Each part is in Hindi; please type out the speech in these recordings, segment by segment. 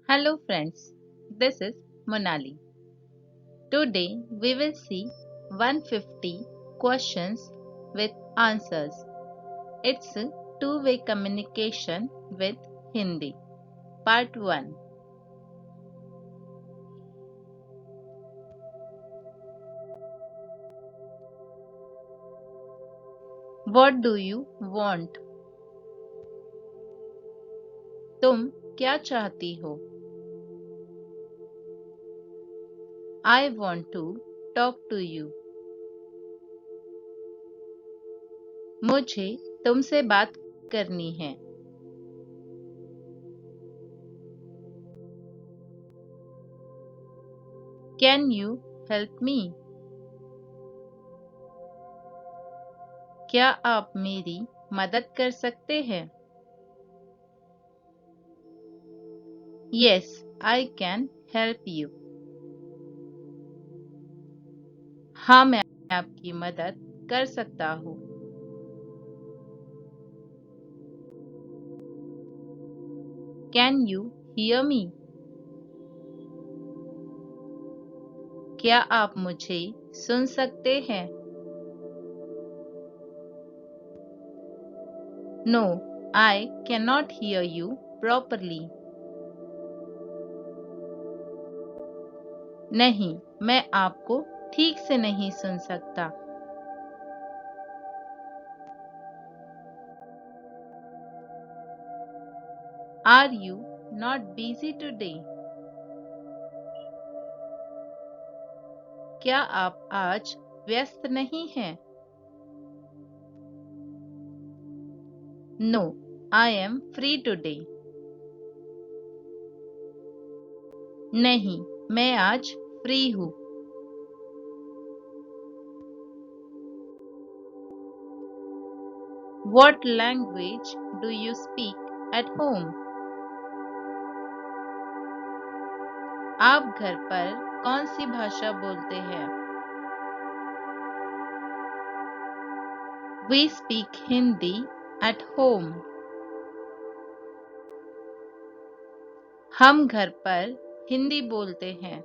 Hello friends, this is Monali. Today we will see 150 questions with answers. It's a two-way communication with Hindi. Part 1. What do you want? तुम क्या चाहती हो? I want to talk to you. मुझे तुमसे बात करनी है. Can you help me? क्या आप मेरी मदद कर सकते हैं? Yes, I can help you. हाँ, मैं आपकी मदद कर सकता हूँ. Can you hear me? क्या आप मुझे सुन सकते हैं? No, I cannot hear you properly. नहीं, मैं आपको ठीक से नहीं सुन सकता. Are you not busy today? क्या आप आज व्यस्त नहीं हैं? No, I am free today. नहीं, मैं आज फ्री हूँ. What language do you speak at home? आप घर पर कौन सी भाषा बोलते हैं? We speak Hindi at home. हम घर पर हिंदी बोलते हैं.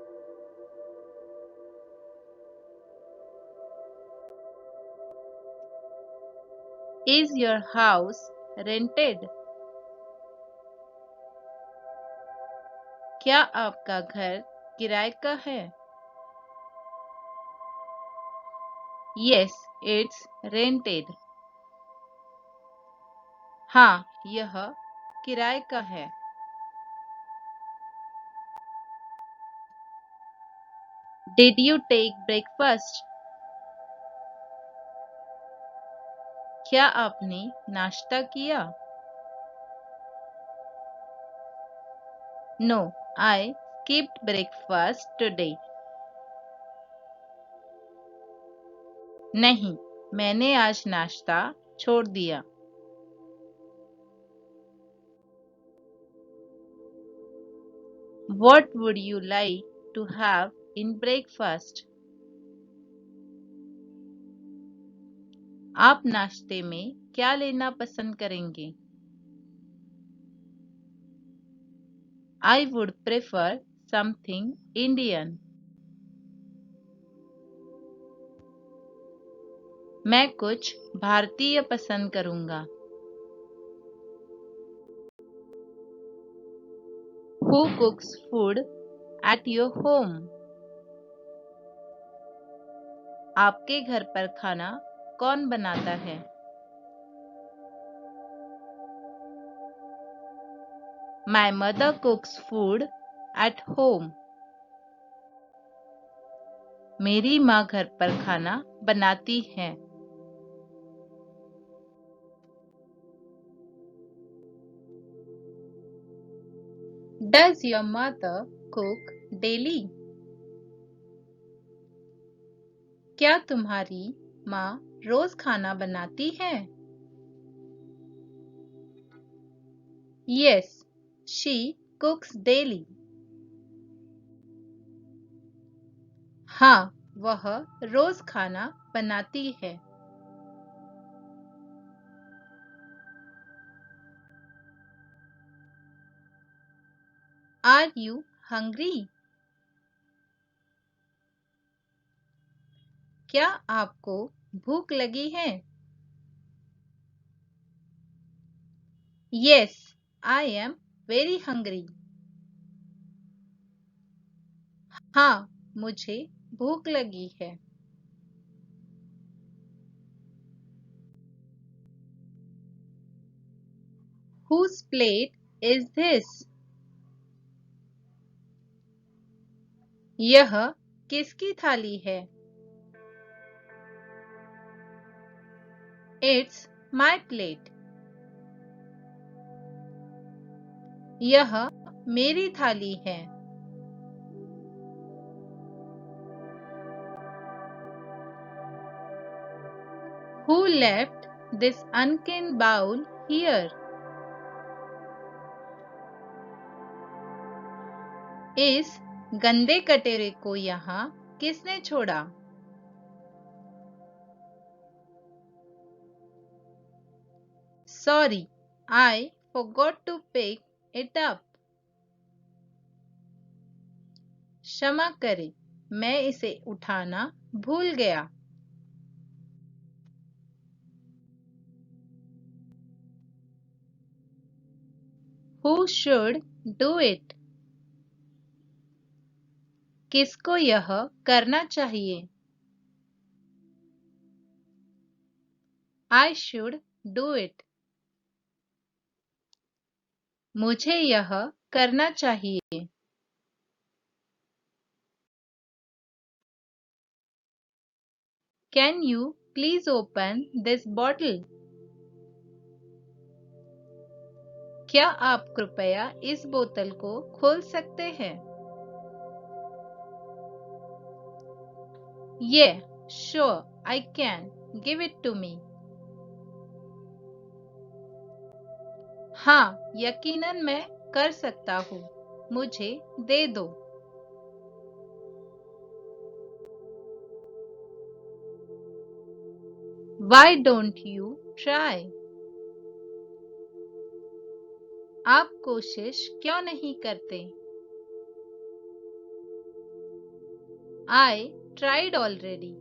Is your house rented? क्या आपका घर किराए का है? Yes, it's rented. हाँ, यह किराए का है. Did you take breakfast? क्या आपने नाश्ता किया? No, I skipped breakfast today. नहीं, मैंने आज नाश्ता छोड़ दिया. What would you like to have in breakfast? आप नाश्ते में क्या लेना पसंद करेंगे? I would prefer something Indian. मैं कुछ भारतीय पसंद करूंगा. Who cooks food at your home? आपके घर पर खाना कौन बनाता है? My mother cooks food at home. मेरी माँ घर पर खाना बनाती है. Does your mother cook daily? क्या तुम्हारी माँ रोज खाना बनाती है? Yes, she cooks daily. हाँ, वह रोज खाना बनाती है. Are you hungry? क्या आपको भूख लगी है? Yes, I am very hungry. हाँ, मुझे भूख लगी है। Whose plate is this? यह किसकी थाली है? It's my plate. यह मेरी थाली है। Who left this unclean bowl here? इस गंदे कटोरे को यहाँ किसने छोड़ा? Sorry, I forgot to pick it up. क्षमा करें, मैं इसे उठाना भूल गया। Who should do it? किसको यह करना चाहिए? I should do it. मुझे यह करना चाहिए। Can you please open this bottle? क्या आप कृपया इस बोतल को खोल सकते हैं? Yeah, sure, I can. Give it to me. हाँ, यकीनन मैं कर सकता हूँ। मुझे दे दो। Why don't you try? आप कोशिश क्यों नहीं करते? I tried already.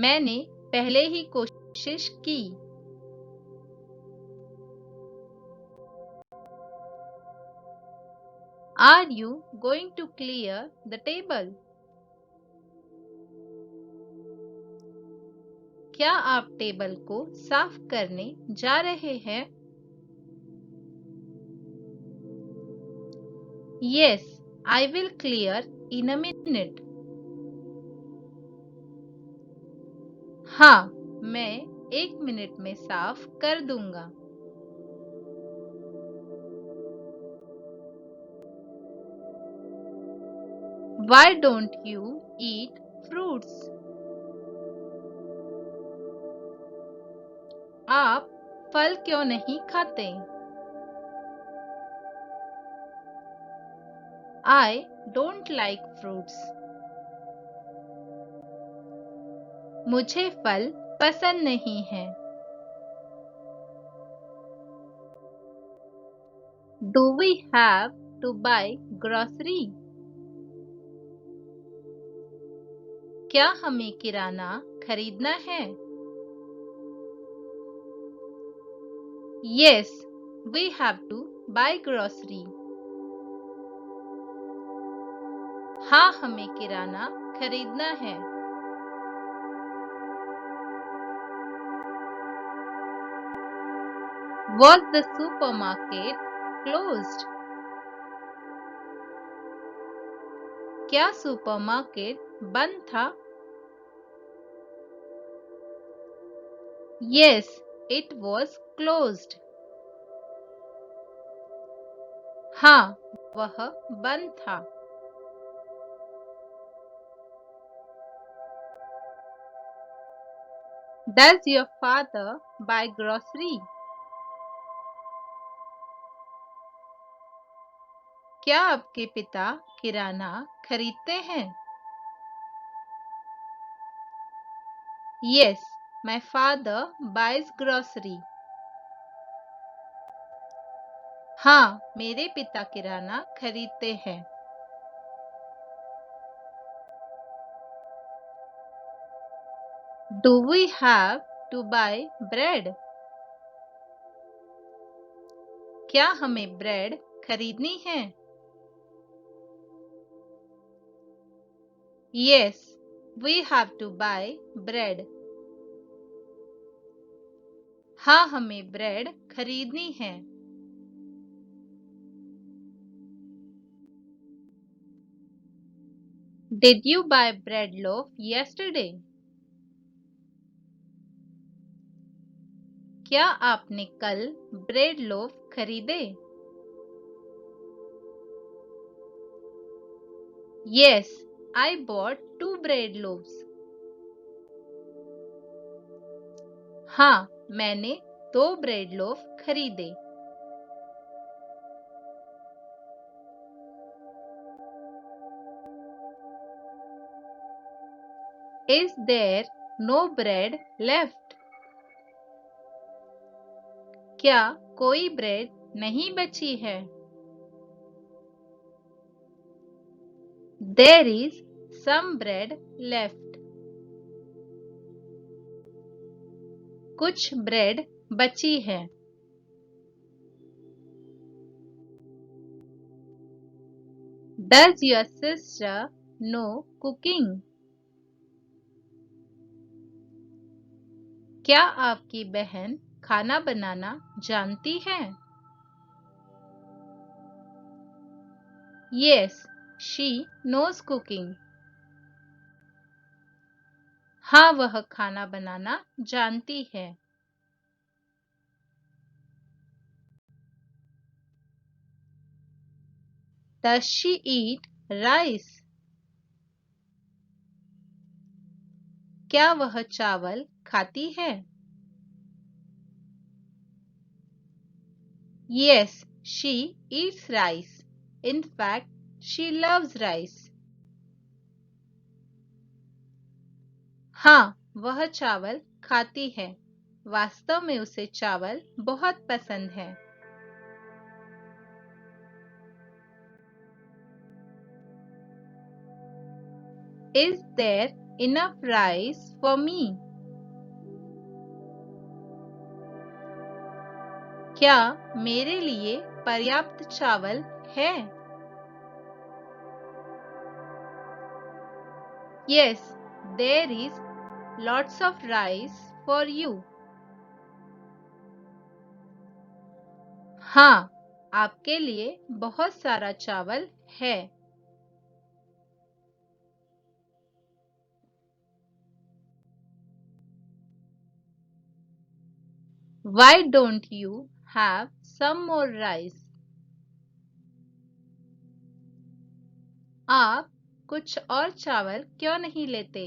मैंने पहले ही कोशिश की। Are you going to clear the table? क्या आप टेबल को साफ करने जा रहे हैं? Yes, I will clear in a minute. हाँ, मैं 1 मिनट में साफ कर दूंगा। Why don't you eat fruits? आप फल क्यों नहीं खाते? I don't like fruits. मुझे फल पसंद नहीं है। Do we have to buy grocery? क्या हमें किराना खरीदना है? Yes, we have to buy grocery. हाँ, हमें किराना खरीदना है। Was the supermarket closed? क्या सुपरमार्केट बंद था? Yes, it was closed. हाँ, वह बंद था। Does your father buy grocery? क्या आपके पिता किराना खरीदते हैं? Yes, my father buys grocery. हाँ, मेरे पिता किराना खरीदते हैं। Do we have to buy bread? क्या हमें ब्रेड खरीदनी है? Yes, we have to buy bread. हाँ, हमें ब्रेड खरीदनी है। Did you buy bread loaf yesterday? क्या आपने कल ब्रेड लोफ खरीदे? Yes, I bought 2 bread loaves. हाँ, मैंने 2 ब्रेड लोफ खरीदे। Is there no bread left? क्या कोई ब्रेड नहीं बची है? There is some bread left. कुछ ब्रेड बची है। Does your sister know cooking? क्या आपकी बहन खाना बनाना जानती है? Yes, she knows cooking. हाँ, वह खाना बनाना जानती है। Does she eat rice? क्या वह चावल खाती है? Yes, she eats rice. In fact, she loves rice. हाँ, वह चावल खाती है। वास्तव में उसे चावल बहुत पसंद है। Is there enough rice for me? क्या मेरे लिए पर्याप्त चावल है? Yes, there is lots of rice for you. हाँ, आपके लिए बहुत सारा चावल है। Why don't you have some more rice? आप कुछ और चावल क्यों नहीं लेते?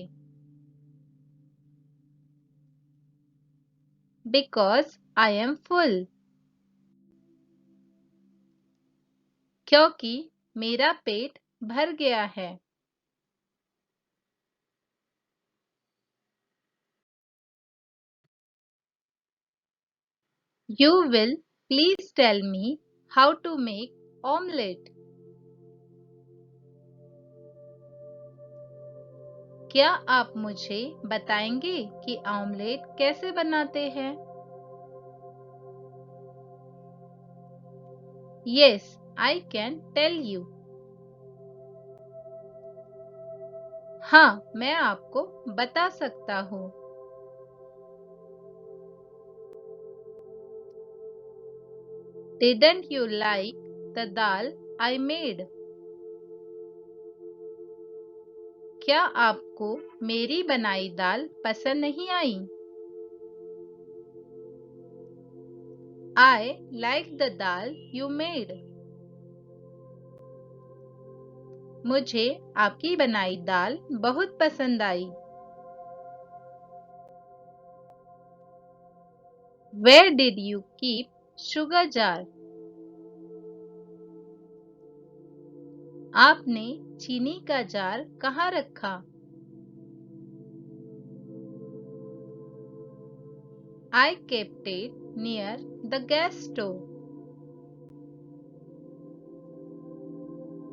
Because I am full. क्योंकि मेरा पेट भर गया है। You will please tell me how to make omelette. क्या आप मुझे बताएंगे कि ऑमलेट कैसे बनाते हैं? Yes, I can tell you. हाँ, मैं आपको बता सकता हूँ। Didn't you like the dal I made? क्या आपको मेरी बनाई दाल पसंद नहीं आई? I like the dal you made. मुझे आपकी बनाई दाल बहुत पसंद आई। Where did you keep sugar jar? आपने चीनी का जार कहाँ रखा? I kept it near the gas stove.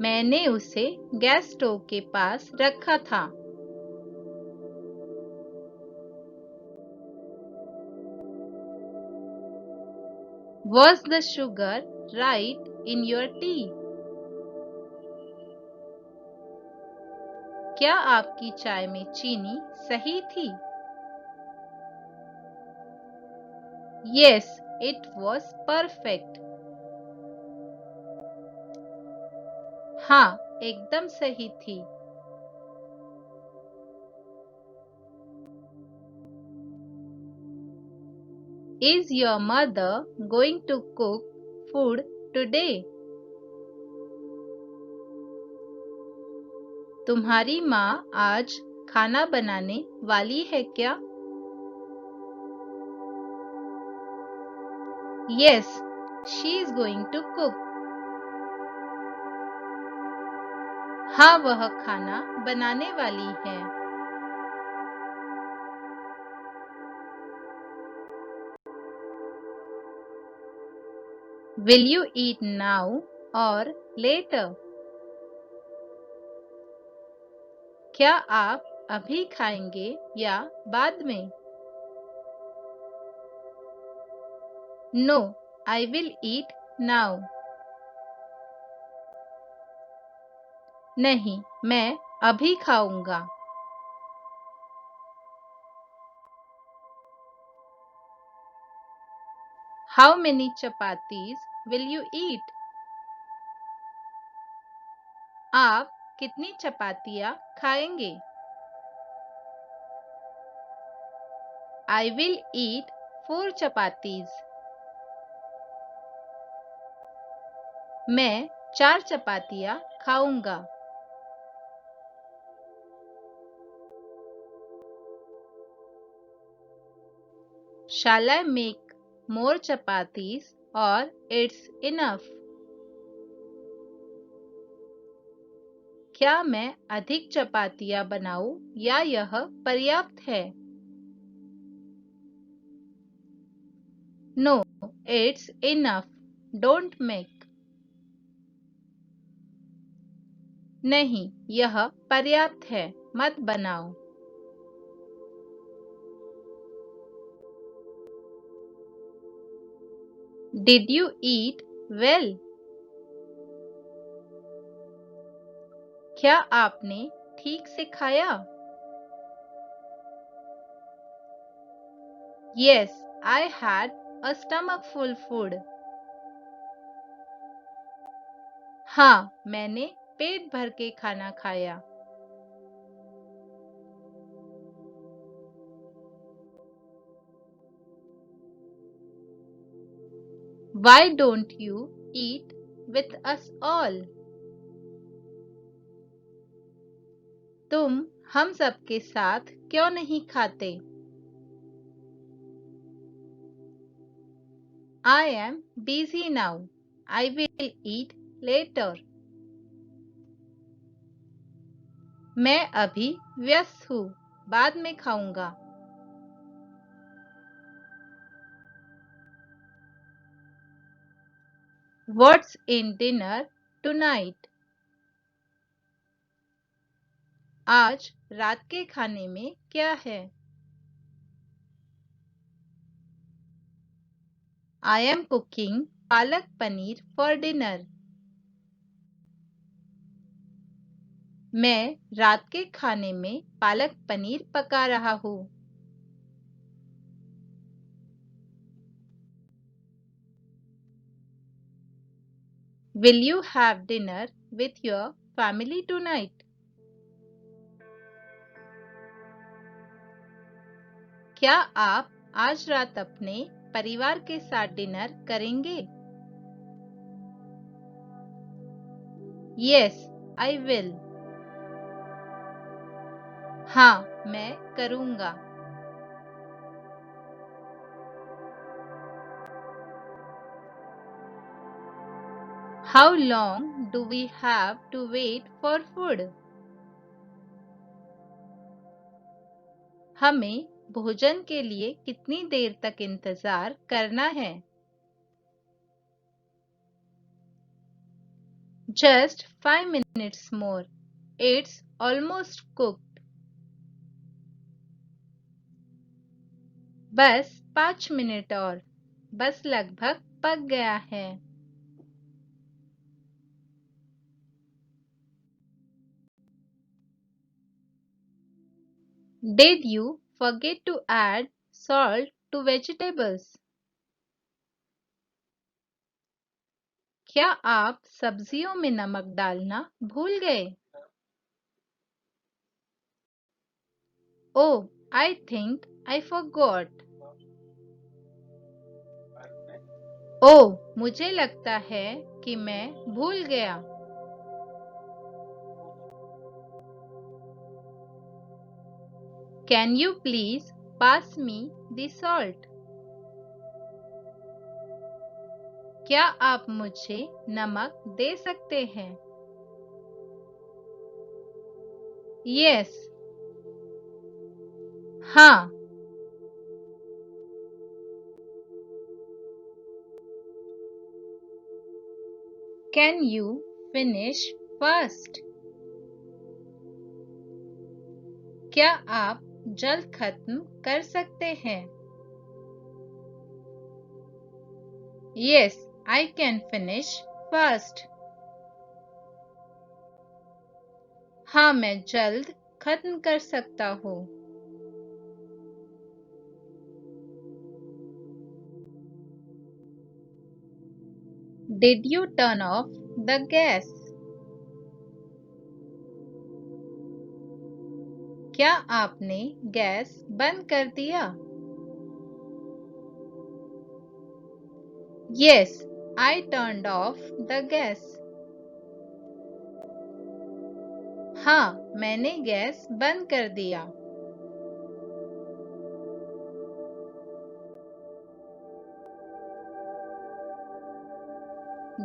मैंने उसे गैस स्टोव के पास रखा था। Was the sugar right in your tea? क्या आपकी चाय में चीनी सही थी? Yes, it was perfect. हाँ, एकदम सही थी। Is your mother going to cook food today? तुम्हारी माँ आज खाना बनाने वाली है क्या? Yes, she is going to cook. हाँ, वह खाना बनाने वाली है। Will you eat now or later? क्या आप अभी खाएंगे या बाद में? No, I will eat now. नहीं, मैं अभी खाऊंगा। How many chapatis will you eat? आप कितनी चपातियाँ खाएंगे? I will eat 4 chapatis. मैं 4 चपातियाँ खाऊंगा। Shall I make more chapatis or it's enough? क्या मैं अधिक चपातियाँ बनाऊं या यह पर्याप्त है? No, it's enough. Don't make. नहीं, यह पर्याप्त है, मत बनाओ। Did you eat well? क्या आपने ठीक से खाया? Yes, I had a stomach full food. हाँ, मैंने पेट भर के खाना खाया। Why don't you eat with us all? तुम हम सब के साथ क्यों नहीं खाते? I am busy now. I will eat later. मैं अभी व्यस्त हूँ, बाद में खाऊंगा। What's in dinner tonight? आज रात के खाने में क्या है? I am cooking palak paneer for dinner. मैं रात के खाने में पालक पनीर पका रहा हूँ। Will you have dinner with your family tonight? क्या आप आज रात अपने परिवार के साथ डिनर करेंगे? Yes, I will. हाँ, मैं करूँगा। How long do we have to wait for food? हमें भोजन के लिए कितनी देर तक इंतजार करना है? Just 5 minutes more. It's almost cooked. बस 5 मिनट और. बस लगभग पक गया है. Did you forget to add salt to vegetables? क्या आप सब्जियों में नमक डालना भूल गए? Oh, I think I forgot. ओह, मुझे लगता है कि मैं भूल गया. Can you please pass me the salt? क्या आप मुझे नमक दे सकते हैं? Yes. हाँ. Can you finish first? क्या आप जल्द खत्म कर सकते हैं? Yes, I can finish fast. हाँ, मैं जल्द खत्म कर सकता हूँ. Did you turn off the gas? क्या आपने गैस बंद कर दिया? Yes, I turned off the gas. हाँ, मैंने गैस बंद कर दिया.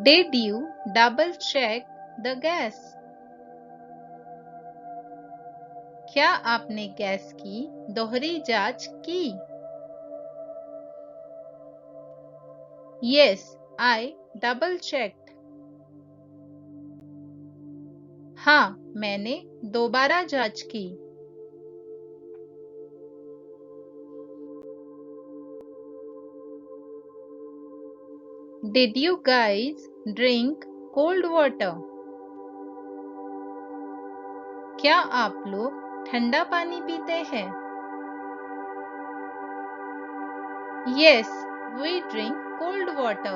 Did you double check the gas? क्या आपने गैस की दोहरी जांच की? Yes, I double checked. हाँ, मैंने दोबारा जांच की. Did you guys drink cold water? क्या आप लोग ठंडा पानी पीते हैं? Yes, we drink cold water.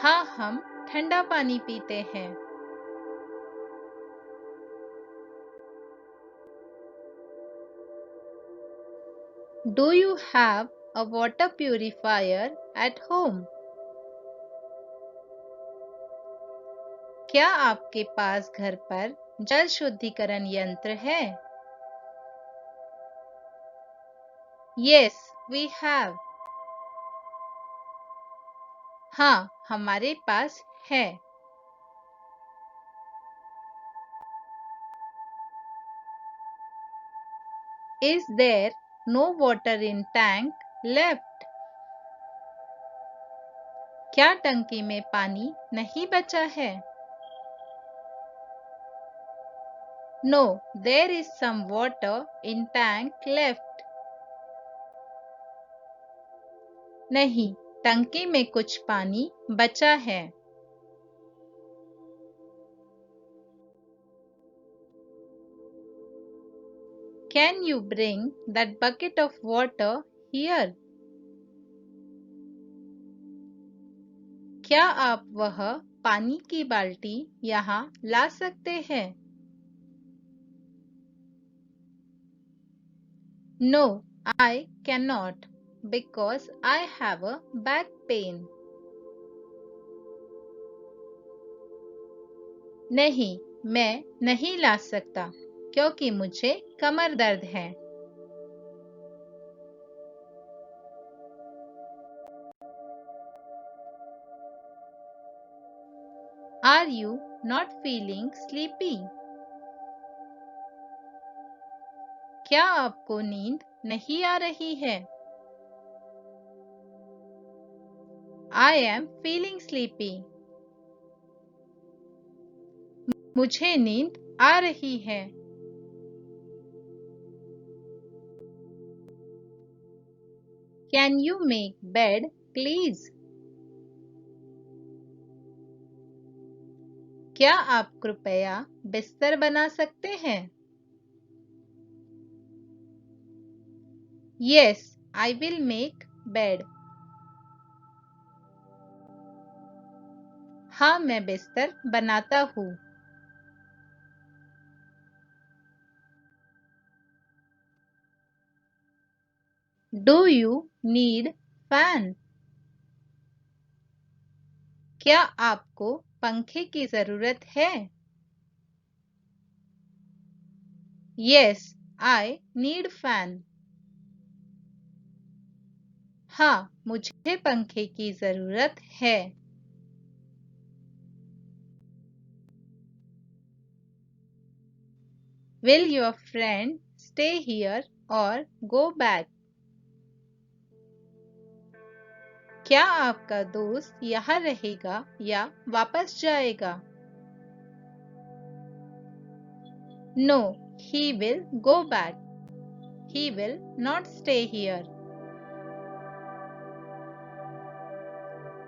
हाँ, हम ठंडा पानी पीते हैं. Do you have a water purifier at home? क्या आपके पास घर पर जल शुद्धिकरण यंत्र है? Yes, we have. हाँ, हमारे पास है. Is there no water in tank left? क्या टंकी में पानी नहीं बचा है? No, there is some water in tank left. नहीं, टंकी में कुछ पानी बचा है. Can you bring that bucket of water here? क्या आप वह पानी की बाल्टी यहाँ ला सकते हैं? No, I cannot because I have a back pain. नहीं, मैं नहीं ला सकता क्योंकि मुझे कमर दर्द है. Are you not feeling sleepy? क्या आपको नींद नहीं आ रही है? I am feeling sleepy. मुझे नींद आ रही है। Can you make bed, please? क्या आप कृपया बिस्तर बना सकते हैं? Yes, I will make bed. हाँ, मैं बिस्तर बनाता हूँ। Do you need fan? क्या आपको पंखे की जरूरत है? Yes, I need fan. हाँ, मुझे पंखे की जरूरत है। Will your friend stay here or go back? क्या आपका दोस्त यहाँ रहेगा या वापस जाएगा? No, he will go back. He will not stay here.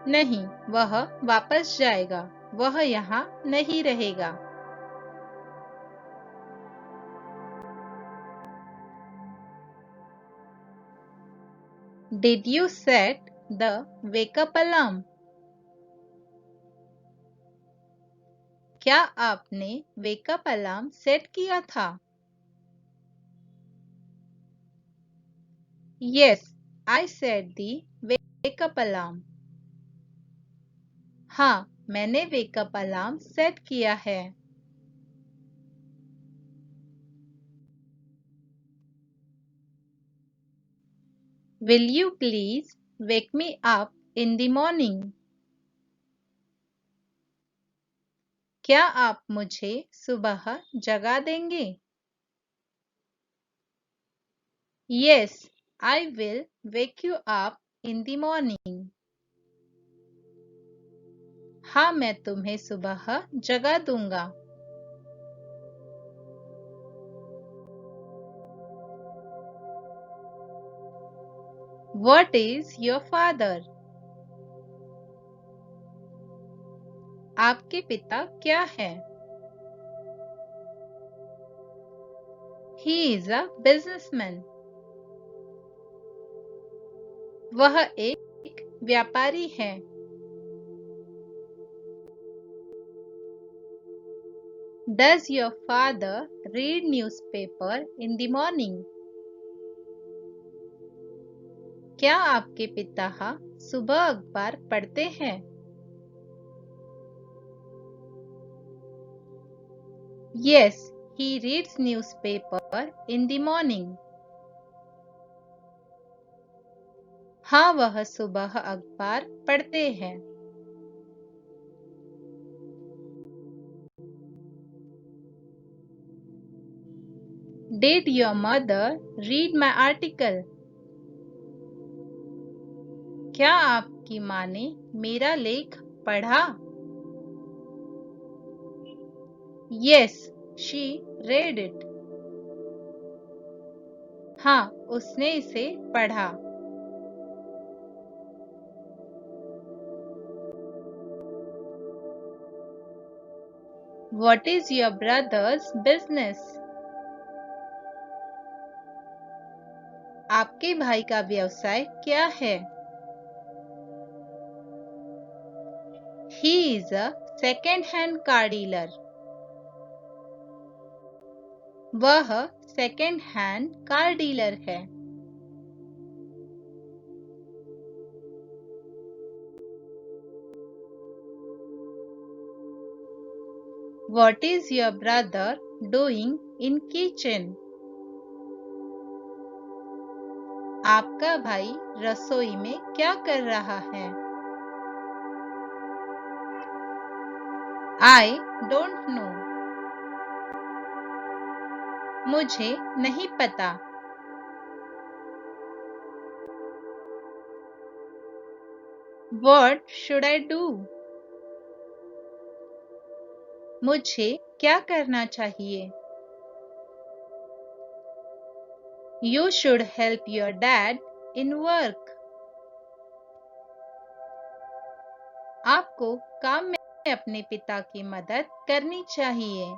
नहीं, वह वापस जाएगा। वह यहाँ नहीं रहेगा। Did you set the wake-up alarm? क्या आपने वेकअप अलार्म सेट किया था? Yes, I set the wake-up alarm. हाँ, मैंने वेकअप अलार्म सेट किया है। Will you please wake me up in the morning? क्या आप मुझे सुबह जगा देंगे? Yes, I will wake you up in the morning. हाँ, मैं तुम्हें सुबह जगा दूंगा। What is your father? आपके पिता क्या है? He is a businessman. वह एक व्यापारी है। Does your father read newspaper in the morning? क्या आपके पिता सुबह अखबार पढ़ते हैं? Yes, he reads newspaper in the morning. हाँ, वह सुबह अखबार पढ़ते हैं। Did your mother read my article? क्या आपकी माँ ने मेरा लेख पढ़ा? Yes, she read it. हाँ, उसने इसे पढ़ा। What is your brother's business? आपके भाई का व्यवसाय क्या है? He is a second-hand car dealer. वह सेकेंड हैंड कार डीलर है। What is your brother doing in kitchen? आपका भाई रसोई में क्या कर रहा है? I don't know. मुझे नहीं पता। What should I do? मुझे क्या करना चाहिए? You should help your dad in work. आपको काम में अपने पिता की मदद करनी चाहिए।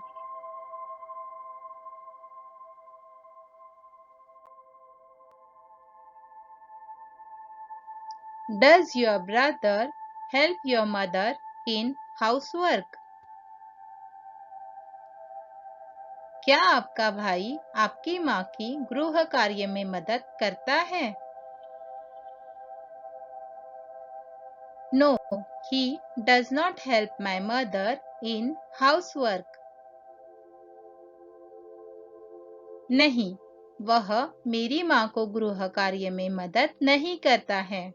Does your brother help your mother in housework? क्या आपका भाई आपकी माँ की गृह कार्य में मदद करता है? No, he does not help my mother in housework. नहीं, वह मेरी माँ को गृह कार्य में मदद नहीं करता है।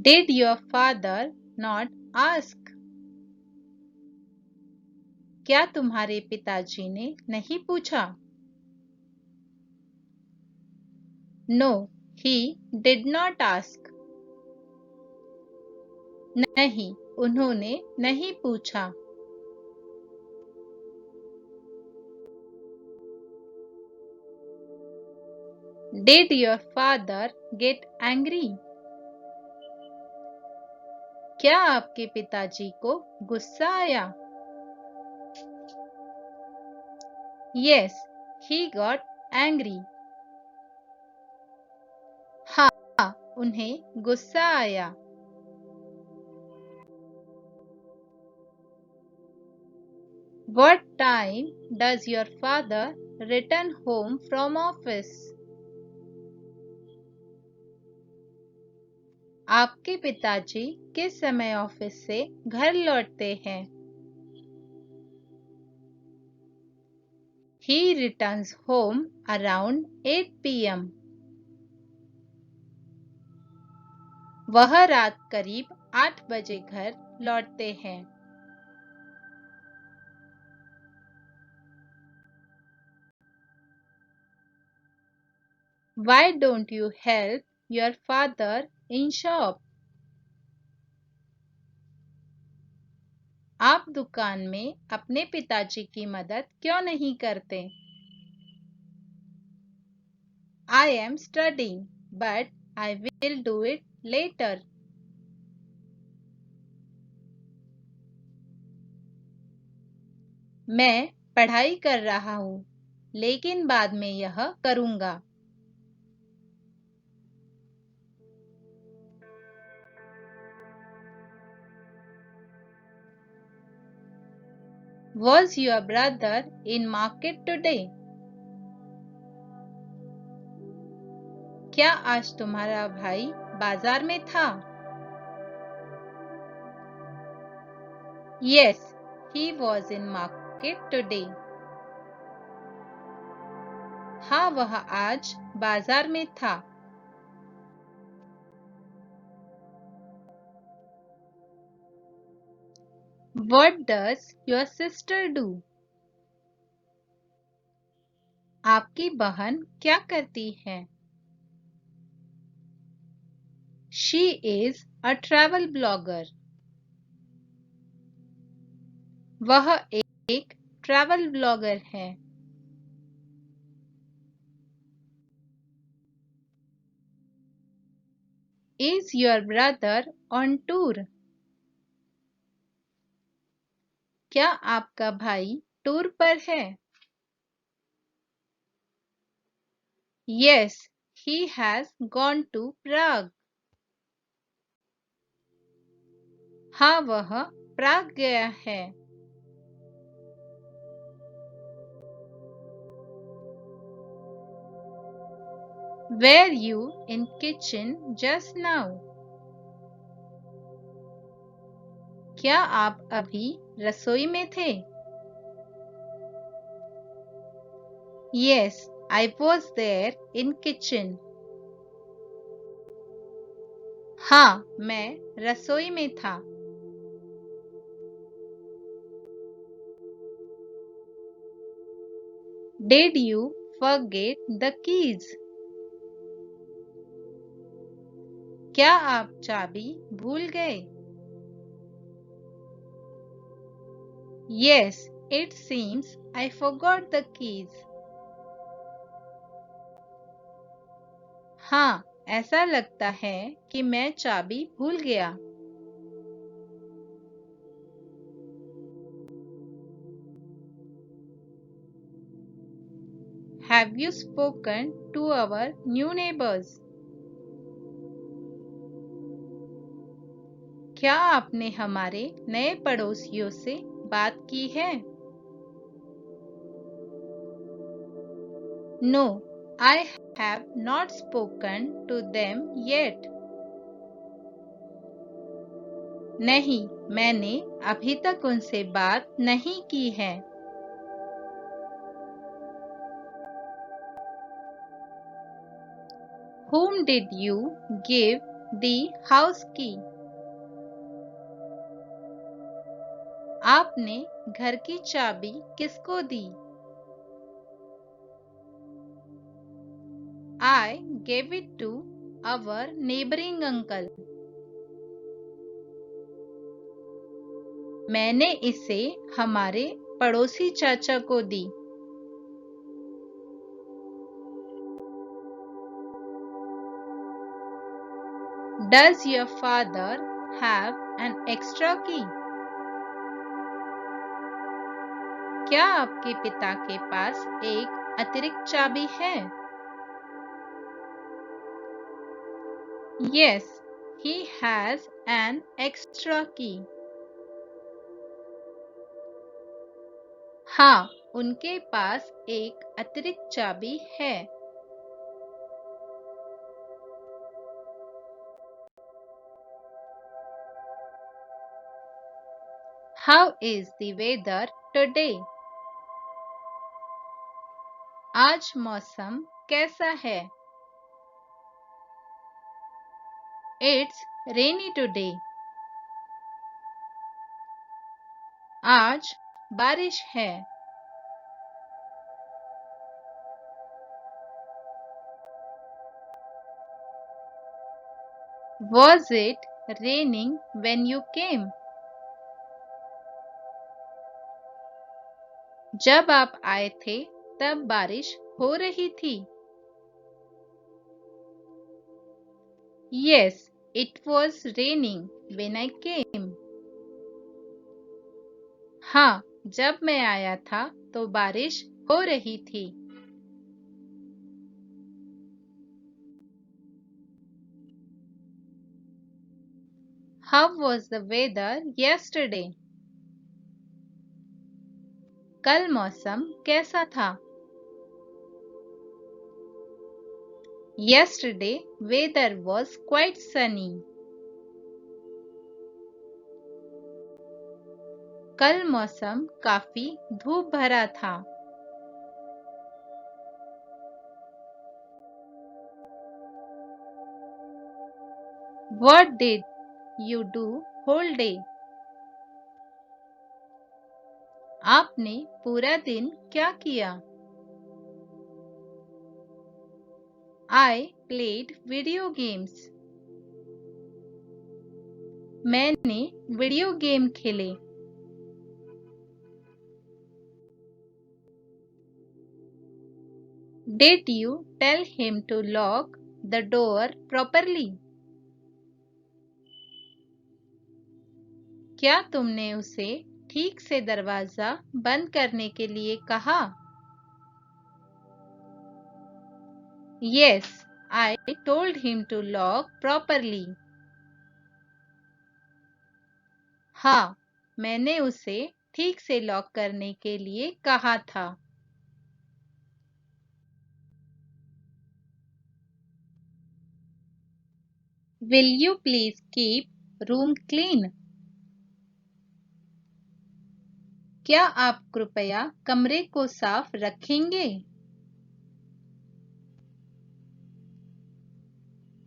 Did your father not ask? क्या तुम्हारे पिताजी ने नहीं पूछा? No, he did not ask. नहीं, उन्होंने नहीं पूछा। Did your father get angry? क्या आपके पिताजी को गुस्सा आया? Yes, he got angry. हाँ, उन्हें गुस्सा आया। What time does your father return home from office? आपके पिताजी किस समय ऑफिस से घर लौटते हैं? He returns home around 8 p.m. वह रात करीब 8 बजे घर लौटते हैं। Why don't you help your father in shop? आप दुकान में अपने पिताजी की मदद क्यों नहीं करते? I am studying, but I will do it later. मैं पढ़ाई कर रहा हूँ, लेकिन बाद में यह करूँगा। Was your brother in market today? क्या आज तुम्हारा भाई बाजार में था? Yes, he was in market today. हाँ, वह आज बाजार में था। What does your sister do? आपकी बहन क्या करती है? She is a travel blogger. वह एक ट्रैवल ब्लॉगर है। Is your brother on tour? क्या आपका भाई टूर पर है? Yes, he has gone to Prague. हाँ, वह प्राग गया है। Were you in kitchen just now? क्या आप अभी रसोई में थे? Yes, I was there in kitchen. हाँ, मैं रसोई में था। Did you forget the keys? क्या आप चाबी भूल गए? Yes, it seems I forgot the keys. हाँ, ऐसा लगता है कि मैं चाबी भूल गया। Have you spoken to our new neighbors? क्या आपने हमारे नए पड़ोसियों से बात की है? No, I have not spoken to them yet. नहीं, मैंने अभी तक उनसे बात नहीं की है। Whom did you give the house key? आपने घर की चाबी किसको दी? I gave it to our neighboring uncle. मैंने इसे हमारे पड़ोसी चाचा को दी। Does your father have an extra key? क्या आपके पिता के पास एक अतिरिक्त चाबी है? Yes, he has an extra key. हाँ, उनके पास एक अतिरिक्त चाबी है। How is the weather today? आज मौसम कैसा है? It's rainy today. आज बारिश है। Was it raining when you came? जब आप आए थे तब बारिश हो रही थी। Yes, it was raining when I came. हाँ, जब मैं आया था तो बारिश हो रही थी। How was the weather yesterday? कल मौसम कैसा था? Yesterday weather was quite sunny. कल मौसम काफी धूप भरा था। What did you do whole day? आपने पूरा दिन क्या किया? I played video games. मैंने वीडियो गेम खेले। Did you tell him to lock the door properly? क्या तुमने उसे ठीक से दरवाजा बंद करने के लिए कहा? Yes, I told him to lock properly. हाँ, मैंने उसे ठीक से लॉक करने के लिए कहा था। Will you please keep room clean? क्या आप कृपया कमरे को साफ रखेंगे?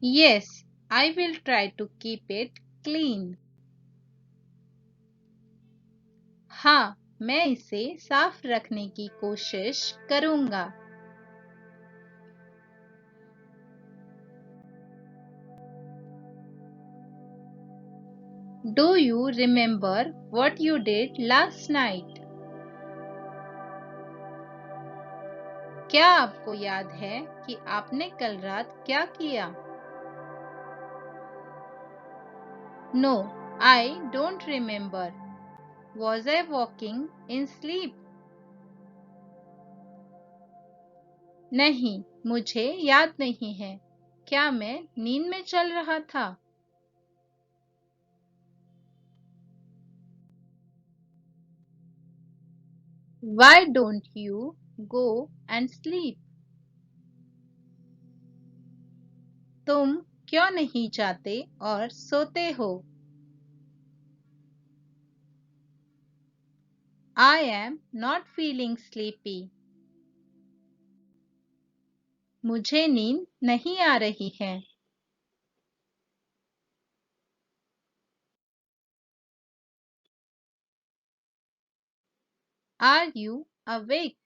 Yes, I will try to keep it clean. हाँ, मैं इसे साफ रखने की कोशिश करूंगा। Do you remember what you did last night? क्या आपको याद है कि आपने कल रात क्या किया? No, I don't remember. Was I walking in sleep? नहीं, मुझे याद नहीं है। क्या मैं नींद में चल रहा था? Why don't you go and sleep? तुम क्यों नहीं जाते और सोते हो? I am not feeling sleepy. मुझे नींद नहीं आ रही है। Are you awake?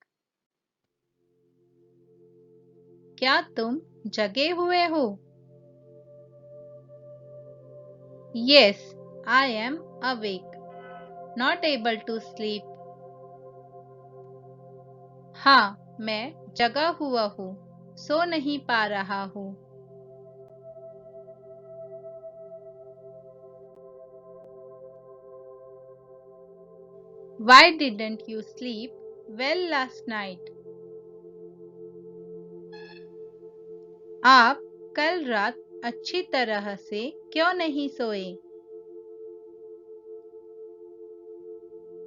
क्या तुम जगे हुए हो? Yes, I am awake. Not able to sleep. हाँ, मैं जगा हुआ हूँ, सो नहीं पा रहा हूँ। Why didn't you sleep well last night? आप कल रात अच्छी तरह से क्यों नहीं सोए?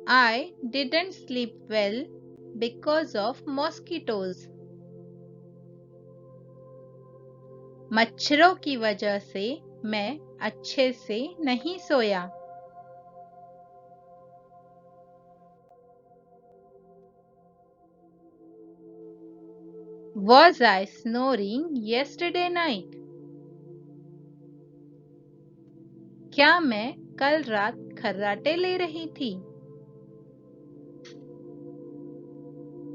I didn't sleep well because of mosquitoes. मच्छरों की वजह से मैं अच्छे से नहीं सोया। Was I snoring yesterday night? क्या मैं कल रात खर्राटे ले रही थी?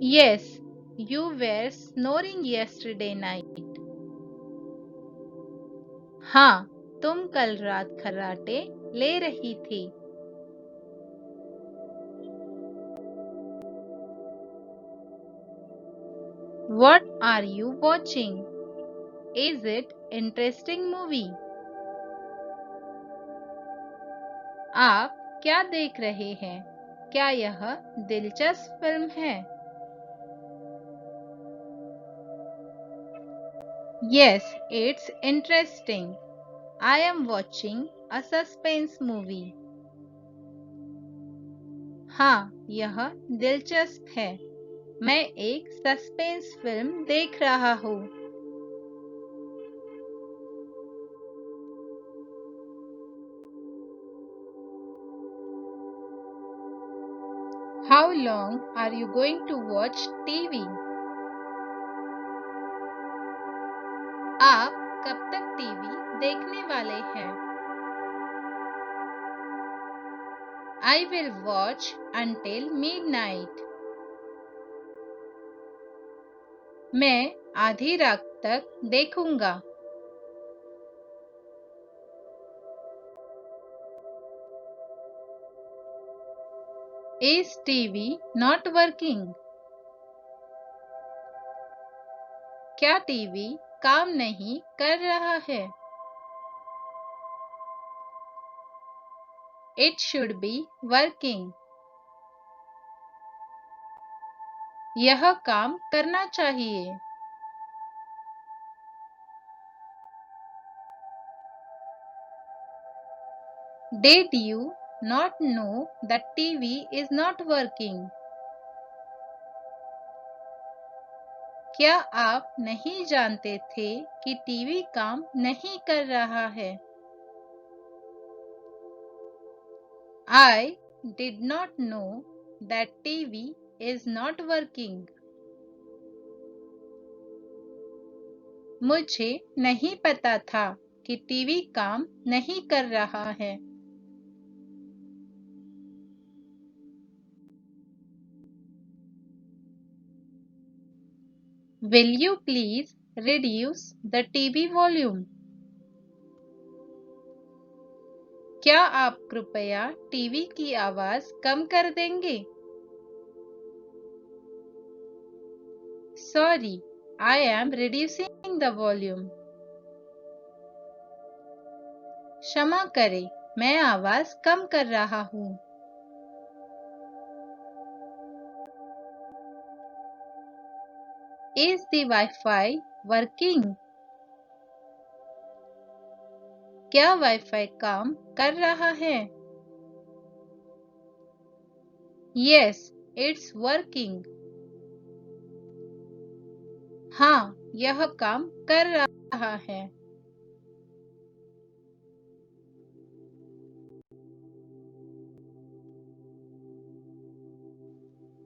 Yes, you were snoring yesterday night. हाँ, तुम कल रात खर्राटे ले रही थी। What are you watching? Is it interesting movie? आप क्या देख रहे हैं? क्या यह दिलचस्प फिल्म है? Yes, it's interesting. I am watching a suspense movie. हाँ, यह दिलचस्प है। मैं एक सस्पेंस फिल्म देख रहा हूँ। How long are you going to watch TV? आप कब तक टीवी देखने वाले हैं? I will watch until midnight. मैं आधी रात तक देखूंगा। Is TV not working? क्या टीवी काम नहीं कर रहा है? It should be working. यह काम करना चाहिए। Did you not know that TV is not working? क्या आप नहीं जानते थे कि टीवी काम नहीं कर रहा है? I did not know that TV is not working. मुझे नहीं पता था कि टीवी काम नहीं कर रहा है। Will you please reduce the TV volume? क्या आप कृपया टीवी की आवाज कम कर देंगे? Sorry, I am reducing the volume. क्षमा करें, मैं आवाज कम कर रहा हूँ। Is the Wi-Fi working? क्या वाईफाई काम कर रहा है? Yes, it's working. हाँ, यह काम कर रहा है।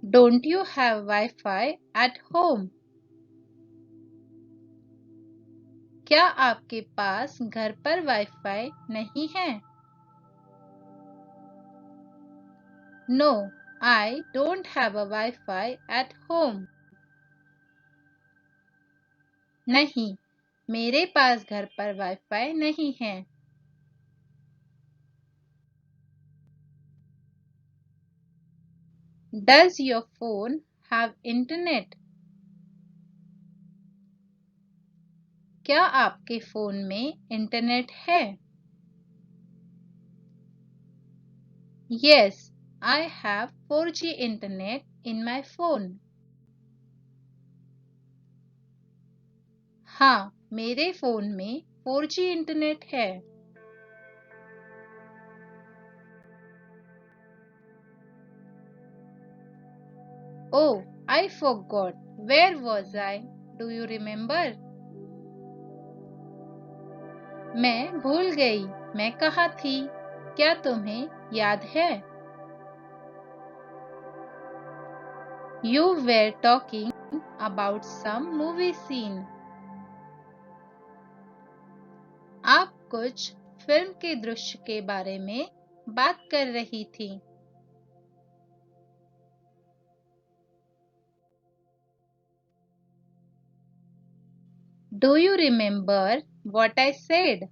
Don't you have Wi-Fi at home? क्या आपके पास घर पर वाईफाई नहीं है? No, I don't have a Wi-Fi at home. नहीं, मेरे पास घर पर वाईफाई नहीं है। Does your phone have internet? क्या आपके फोन में इंटरनेट है? Yes, I have 4G internet in my phone. हाँ, मेरे फोन में 4G इंटरनेट है। Oh, I forgot. Where was I? Do you remember? मैं भूल गई। मैं कहाँ थी? क्या तुम्हें याद है? You were talking about some movie scene. आप कुछ फिल्म के दृश्य के बारे में बात कर रही थी। Do you remember what I said?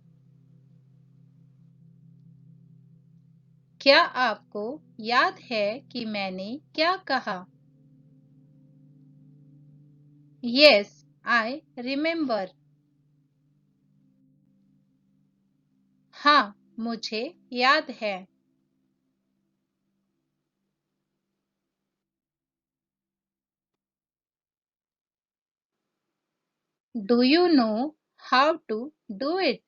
क्या आपको याद है कि मैंने क्या कहा? Yes, I remember. हाँ, मुझे याद है। Do you know how to do it?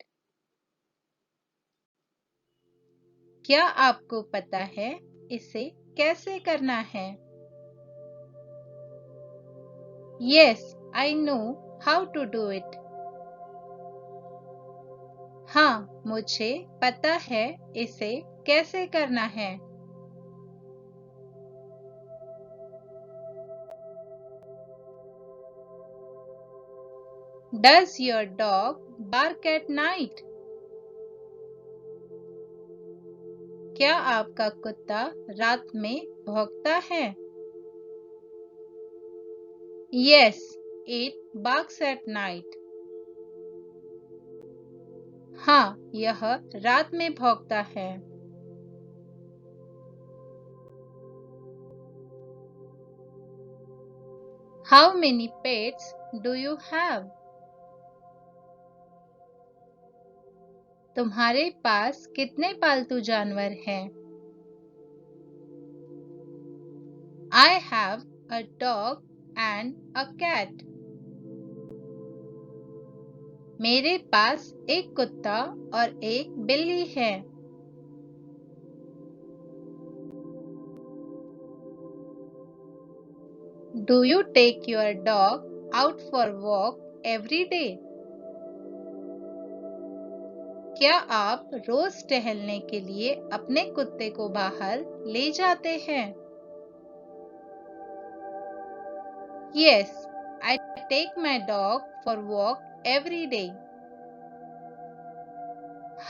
क्या आपको पता है इसे कैसे करना है? Yes, I know how to do it. हाँ, मुझे पता है इसे कैसे करना है। Does your dog bark at night? क्या आपका कुत्ता रात में भौंकता है? Yes, it barks at night. हाँ, यह रात में भौंकता है। How many pets do you have? तुम्हारे पास कितने पालतू जानवर हैं? I have a dog and a cat. मेरे पास एक कुत्ता और एक बिल्ली है। Do you take your dog out for walk every day? क्या आप रोज टहलने के लिए अपने कुत्ते को बाहर ले जाते हैं? Yes, I take my dog for walk every day.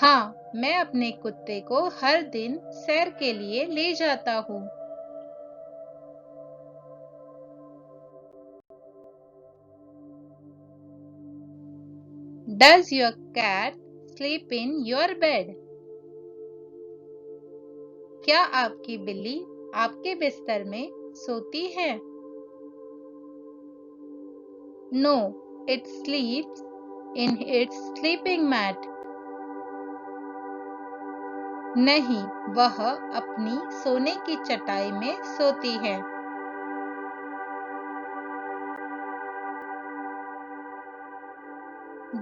हाँ, मैं अपने कुत्ते को हर दिन सैर के लिए ले जाता हूँ। Does your cat sleep in your bed? क्या आपकी बिल्ली आपके बिस्तर में सोती है? No, it sleeps in its sleeping mat. नहीं, वह अपनी सोने की चटाई में सोती है।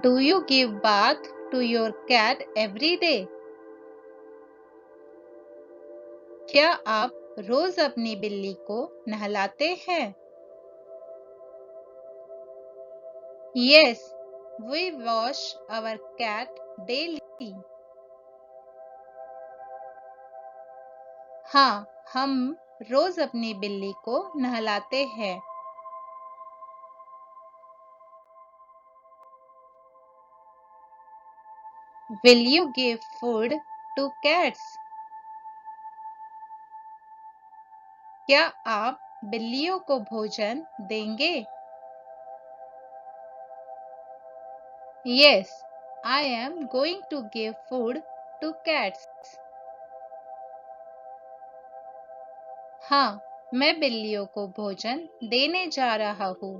Do you give bath to your cat every day? क्या आप रोज अपनी बिल्ली को नहलाते हैं? Yes, we wash our cat daily. हाँ, हम रोज अपनी बिल्ली को नहलाते हैं। Will you give food to cats? क्या आप बिल्लियों को भोजन देंगे? Yes, I am going to give food to cats. हाँ, मैं बिल्लियों को भोजन देने जा रहा हूँ।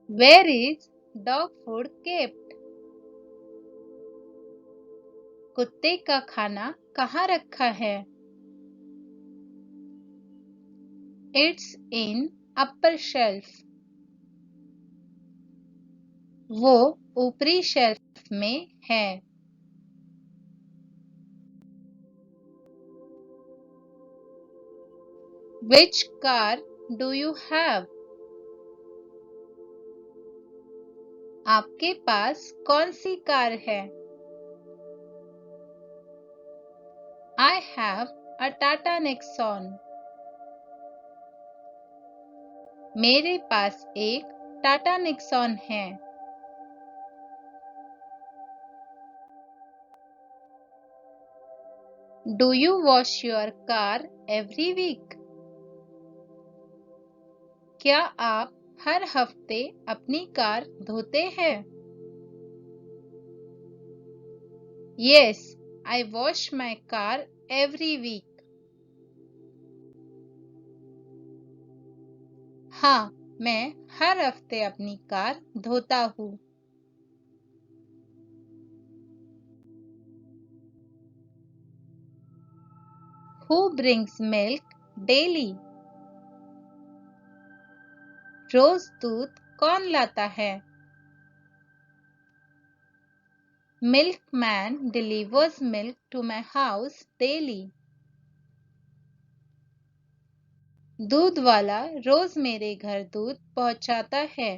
Where is dog food kept? कुत्ते का खाना कहाँ रखा है? It's in upper shelf. वो ऊपरी शेल्फ में है। Which car do you have? आपके पास कौन सी कार है? I have a Tata Nexon. मेरे पास एक टाटा निक्सॉन है। Do you wash your car every week? क्या आप हर हफ्ते अपनी कार धोते हैं? Yes, I wash my car every week. हाँ, मैं हर हफ्ते अपनी कार धोता हूँ। Who brings milk daily? रोज दूध कौन लाता है? Milkman delivers milk to my house daily. दूध वाला रोज मेरे घर दूध पहुंचाता है।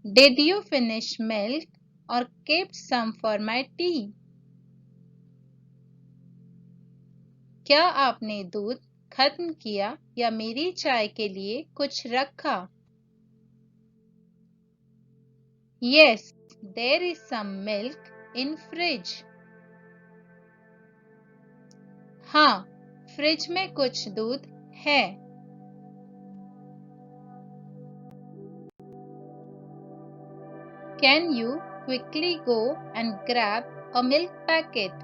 Did you finish milk or kept some for my tea? क्या आपने दूध खत्म किया या मेरी चाय के लिए कुछ रखा? Yes, there is some milk in fridge. हाँ, फ्रिज में कुछ दूध है। Can you quickly go and grab a milk packet?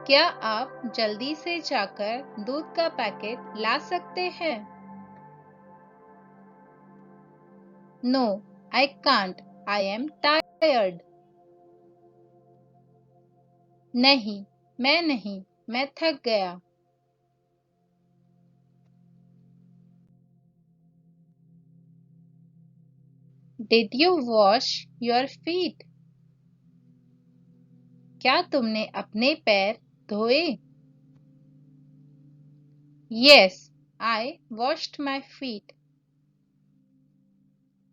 क्या आप जल्दी से जाकर दूध का पैकेट ला सकते हैं? No, I can't. I am tired. नहीं, मैं नहीं, मैं थक गया। Did you wash your feet? क्या तुमने अपने पैर धोए? Yes, I washed my feet.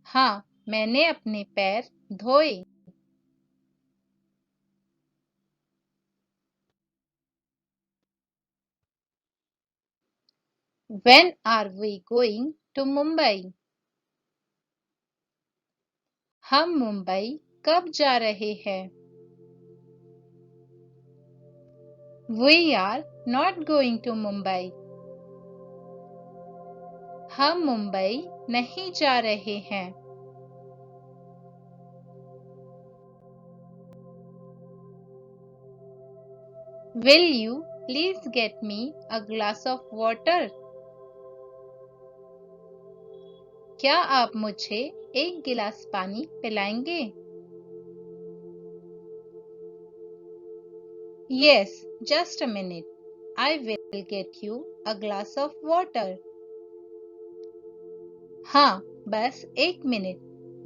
हाँ, मैंने अपने पैर धोए। When are we going to Mumbai? हम मुंबई कब जा रहे हैं? We are not going to Mumbai. हम मुंबई नहीं जा रहे हैं। Will you please get me a glass of water? क्या आप मुझे एक गिलास पानी पिलाएंगे? Yes, just a minute. I will get you a glass of water. हाँ, बस एक मिनट,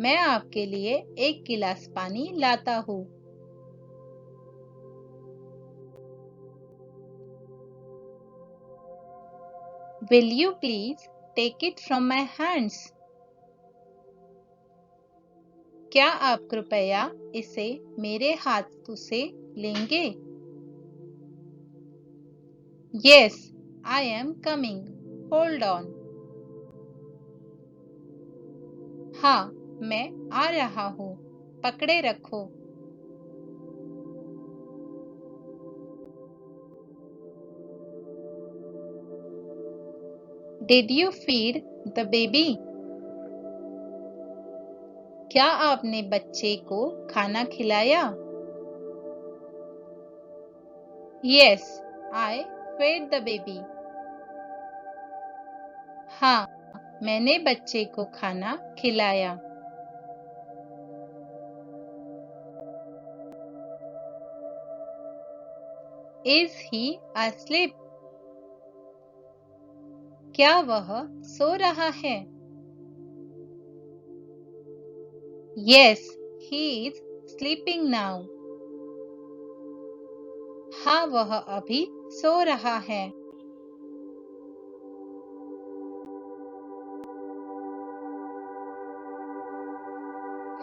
मैं आपके लिए एक गिलास पानी लाता हूँ। Will you please take it from my hands? क्या आप कृपया इसे मेरे हाथों से लेंगे? Yes, I am coming. Hold on. हाँ, मैं आ रहा हूँ। पकड़े रखो। Did you feed the baby? क्या आपने बच्चे को खाना खिलाया? Yes, I fed the baby. हाँ, मैंने बच्चे को खाना खिलाया। Is he asleep? क्या वह सो रहा है? Yes, he is sleeping now. हाँ, वह अभी सो रहा है।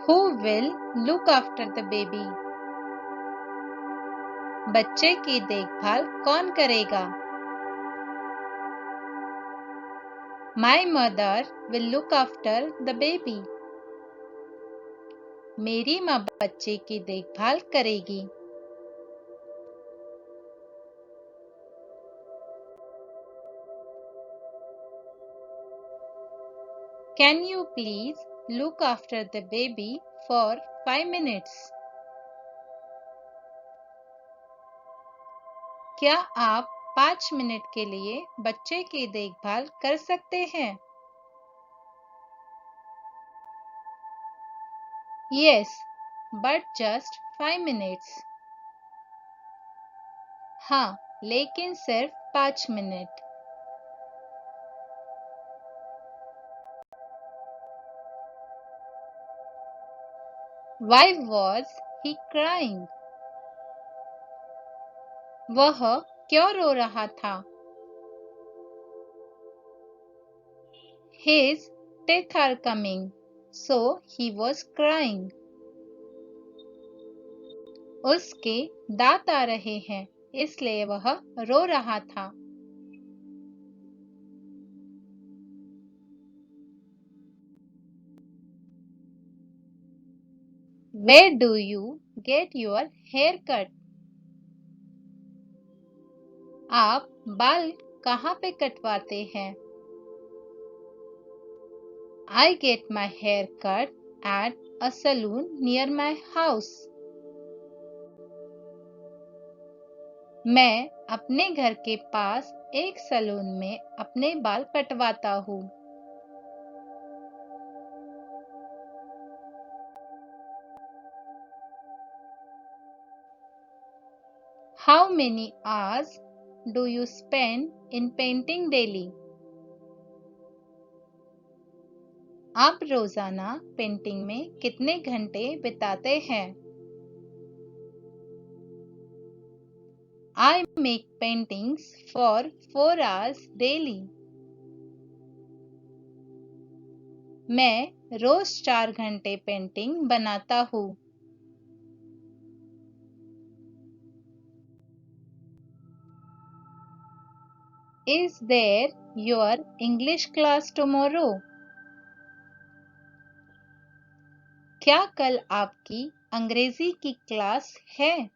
Who will look after the baby? बच्चे की देखभाल कौन करेगा? My mother will look after the baby. मेरी माँ बच्चे की देखभाल करेगी। Can you please look after the baby for 5 minutes? क्या आप 5 मिनट के लिए बच्चे की देखभाल कर सकते हैं? Yes, but just 5 minutes. हाँ, लेकिन सिर्फ 5 minute. Why was he crying? वह क्यों रो रहा था? His teeth are coming, so he was crying. उसके दांत आ रहे हैं, इसलिए वह रो रहा था। Where do you get your hair cut? आप बाल कहाँ पे कटवाते हैं? I get my hair cut at a salon near my house. मैं अपने घर के पास एक सैलून में अपने बाल कटवाता हूँ। How many hours do you spend in painting daily? आप रोजाना पेंटिंग में कितने घंटे बिताते हैं? I make paintings for 4 hours daily. मैं रोज 4 घंटे पेंटिंग बनाता हूँ। Is there your English class tomorrow? क्या कल आपकी अंग्रेजी की क्लास है?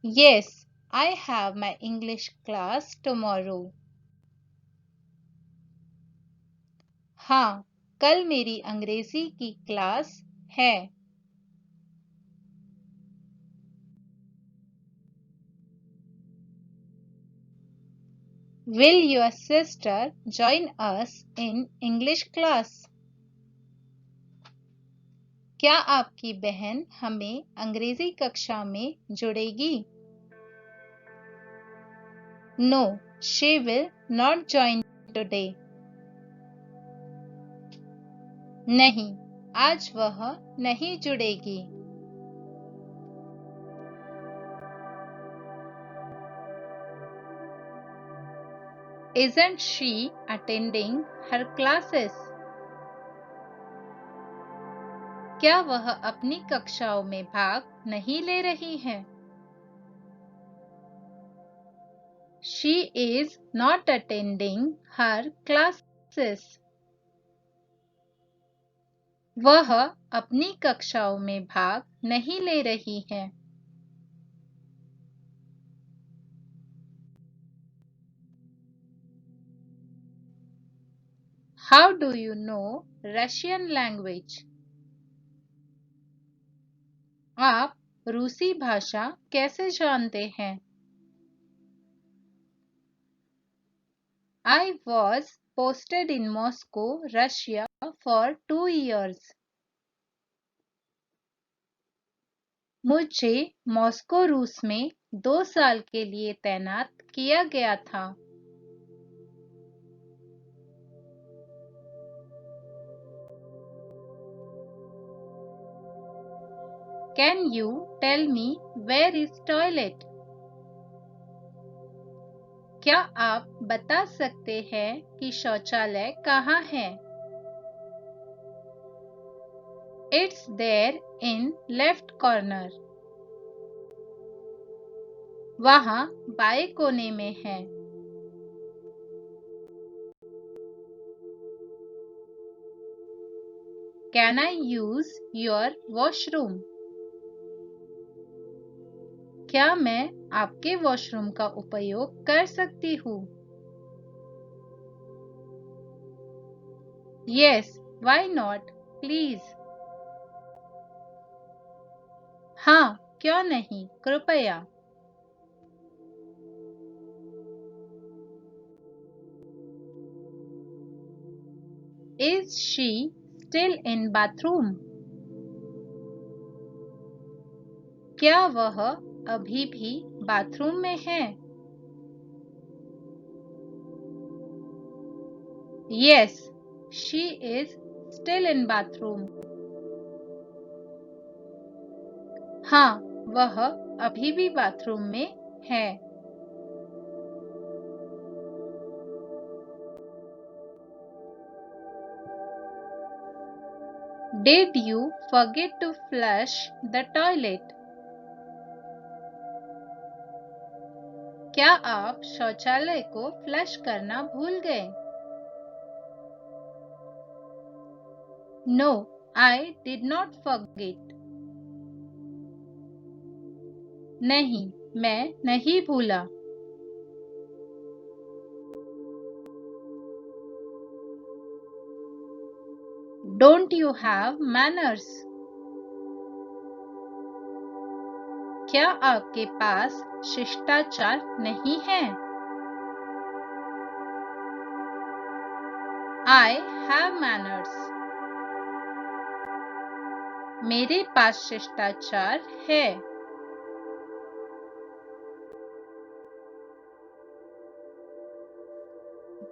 Yes, I have my English class tomorrow. हाँ, कल मेरी अंग्रेजी की क्लास है। Will your sister join us in English class? क्या आपकी बहन हमें अंग्रेजी कक्षा में जुड़ेगी? No, she will not join today. नहीं, आज वह नहीं जुड़ेगी। Isn't she attending her classes? क्या वह अपनी कक्षाओं में भाग नहीं ले रही है? She is not attending her classes. वह अपनी कक्षाओं में भाग नहीं ले रही है। How do you know Russian language? आप रूसी भाषा कैसे जानते हैं? I was posted in Moscow, Russia for 2 years. मुझे मॉस्को रूस में 2 साल के लिए तैनात किया गया था। Can you tell me where is toilet? क्या आप बता सकते हैं कि शौचालय कहाँ है? It's there in left corner. वहाँ बाएं कोने में है। Can I use your washroom? क्या मैं आपके वॉशरूम का उपयोग कर सकती हूँ? Yes, why not? Please. हाँ, क्यों नहीं, कृपया। Is she still in bathroom? क्या वह अभी भी बाथरूम में है? Yes, she is still in bathroom. हाँ, वह अभी भी बाथरूम में है। Did you forget to flush the toilet? क्या आप शौचालय को फ्लश करना भूल गए? No, I did not forget. नहीं, मैं नहीं भूला। Don't you have manners? क्या आपके पास शिष्टाचार नहीं है? I have manners. मेरे पास शिष्टाचार है।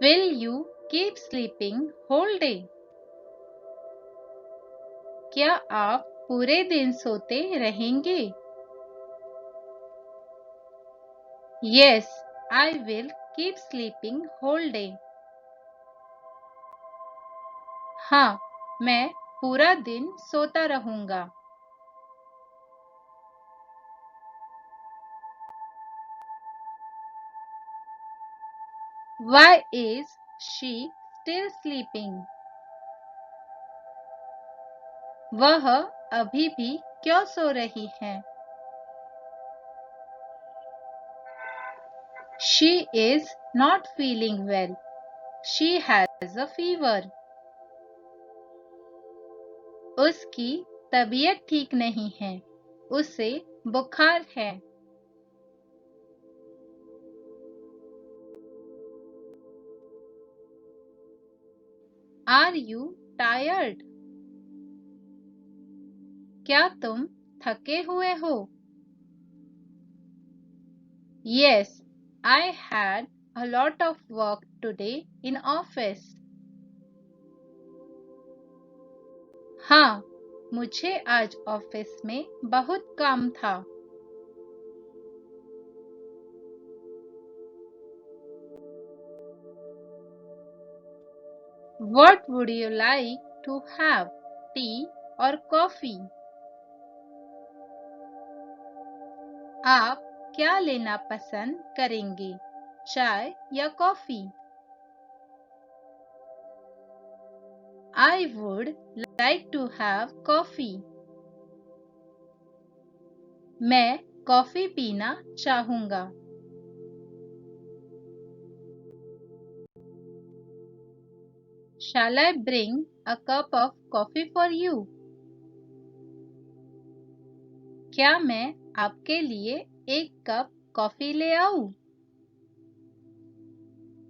Will you keep sleeping whole day? क्या आप पूरे दिन सोते रहेंगे? Yes, I will keep sleeping whole day. हाँ, मैं पूरा दिन सोता रहूंगा। Why is she still sleeping? वह अभी भी क्यों सो रही है? She is not feeling well. She has a fever. उसकी तबीयत ठीक नहीं है, उसे बुखार है। Are you tired? क्या तुम थके हुए हो? Yes, I had a lot of work today in office. हाँ, मुझे आज ऑफिस में बहुत काम था। What would you like to have? Tea or coffee? आप क्या लेना पसंद करेंगे, चाय या coffee? I would like to have coffee. मैं कॉफी पीना चाहूंगा। Shall I bring a cup of coffee for you? क्या मैं आपके लिए एक कप कॉफी ले आऊं?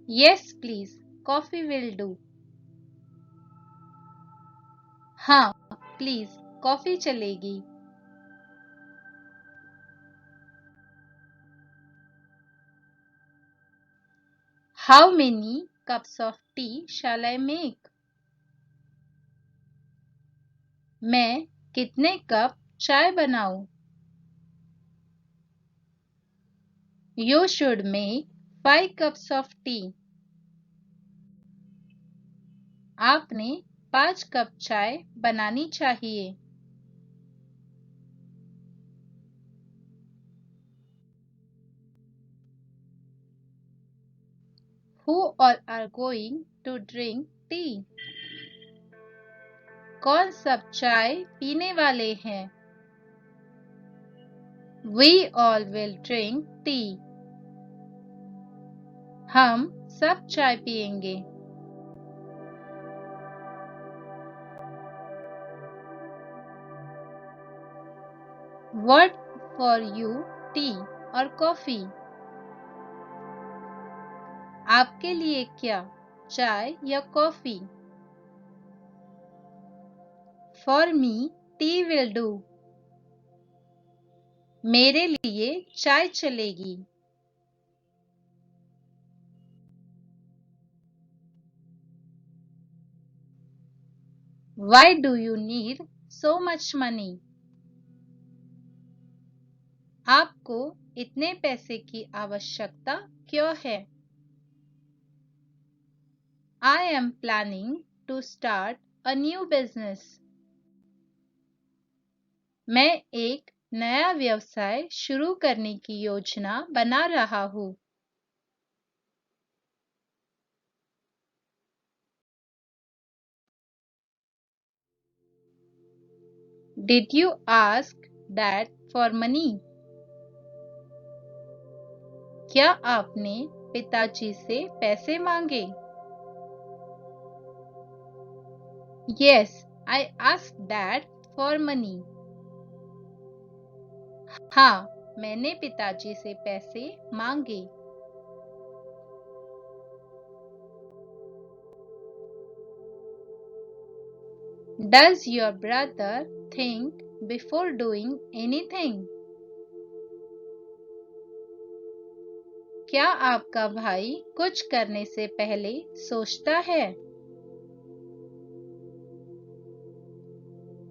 Yes, please. Coffee will do. हाँ, प्लीज कॉफी चलेगी। How many cups of tea shall I make? मैं कितने कप चाय बनाऊं? You should make 5 cups of tea. आपने 5 कप चाय बनानी चाहिए। Who all are going to drink tea? कौन सब चाय पीने वाले हैं? We all will drink tea. हम सब चाय पिएंगे। What for you, tea or coffee? आपके लिए क्या, चाय या coffee? For me, tea will do. मेरे लिए चाय चलेगी। Why do you need so much money? आपको इतने पैसे की आवश्यकता क्यों है? I am planning to start a new business. मैं एक नया व्यवसाय शुरू करने की योजना बना रहा हूँ। Did you ask Dad for money? क्या आपने पिताजी से पैसे मांगे? Yes, I asked Dad for money. हाँ, मैंने पिताजी से पैसे मांगे। Does your brother think before doing anything? क्या आपका भाई कुछ करने से पहले सोचता है?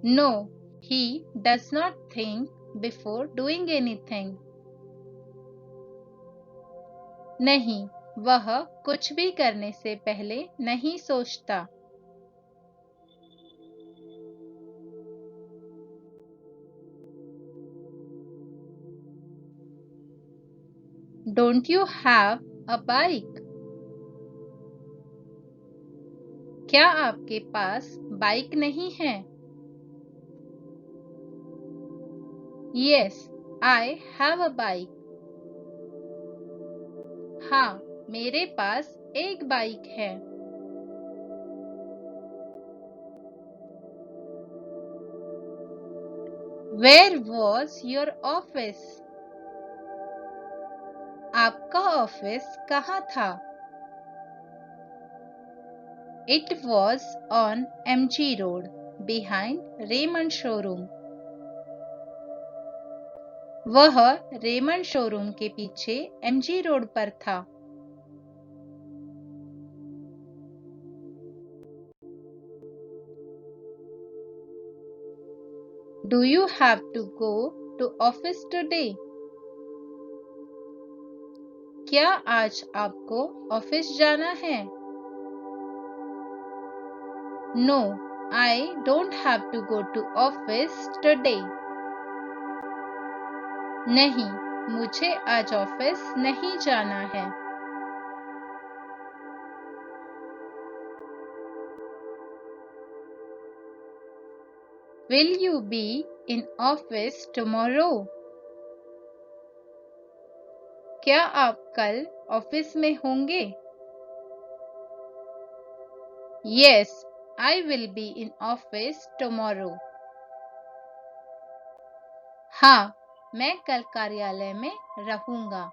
No, he does not think before doing anything. नहीं, वह कुछ भी करने से पहले नहीं सोचता। Don't you have a bike? क्या आपके पास बाइक नहीं है? Yes, I have a bike. हाँ, मेरे पास एक बाइक है। Where was your office? आपका ऑफिस कहाँ था? It was on MG Road, behind Raymond showroom. वह रेमंड शोरूम के पीछे MG रोड पर था. Do you have to go to office today? क्या आज आपको ऑफिस जाना है? No, I don't have to go to office today. नहीं, मुझे आज ऑफिस नहीं जाना है. Will you be in office tomorrow? क्या आप कल ऑफिस में होंगे? Yes, I will be in office tomorrow. हाँ, मैं कल कार्यालय में रहूंगा.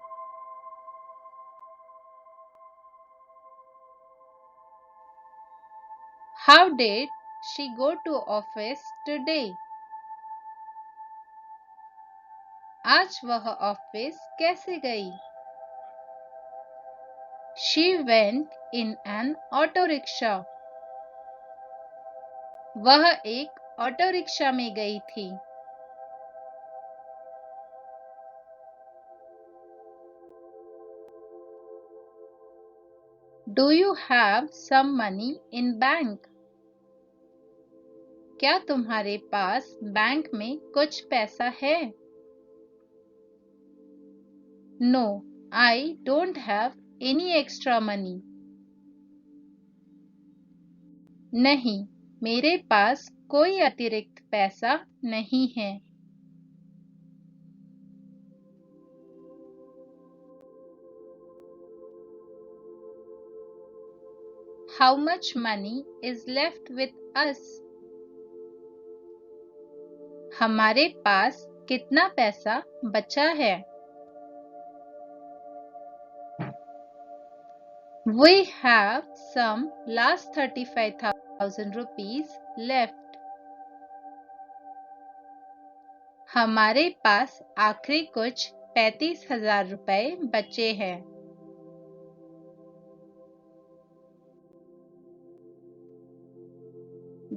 How did she go to office today? आज वह ऑफिस कैसे गई? She went in an auto rickshaw. वह एक ऑटो रिक्शा में गई थी. Do you have some money in bank? क्या तुम्हारे पास बैंक में कुछ पैसा है? No, I don't have any extra money. नहीं, मेरे पास कोई अतिरिक्त पैसा नहीं है. How much money is left with us? हमारे पास कितना पैसा बचा है? We have some last 35,000 rupees left. हमारे पास आखिरी कुछ 35,000 रुपए बचे हैं.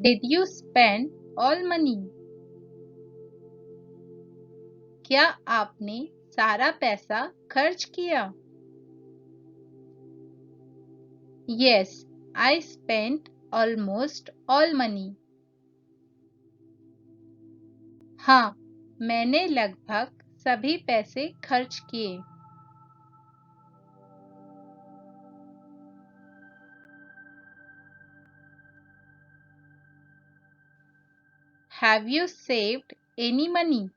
Did you spend all money? क्या आपने सारा पैसा खर्च किया? Yes, I spent almost all money. हाँ, मैंने लगभग सभी पैसे खर्च किए. Have you saved any money?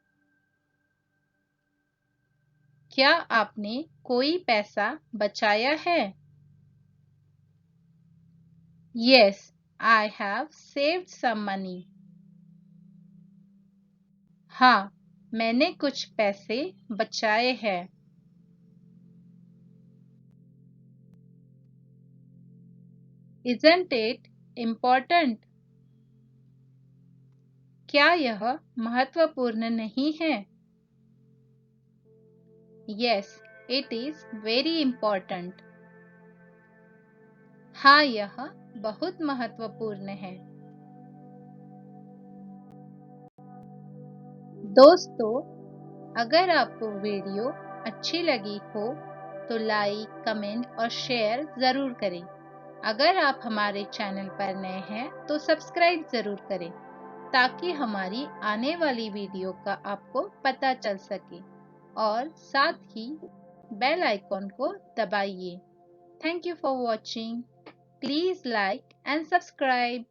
क्या आपने कोई पैसा बचाया है? Yes, I have saved some money. हाँ, मैंने कुछ पैसे बचाए हैं. Isn't it important? क्या यह महत्वपूर्ण नहीं है? Yes, it is very important. हाँ, यह बहुत महत्वपूर्ण है. दोस्तों, अगर आपको वीडियो अच्छी लगी हो तो लाइक, कमेंट और शेयर ज़रूर करें. अगर आप हमारे चैनल पर नए हैं तो सब्सक्राइब ज़रूर करें ताकि हमारी आने वाली वीडियो का आपको पता चल सके और साथ ही बेल आइकॉन को दबाइए. Thank you for watching. Please like and subscribe.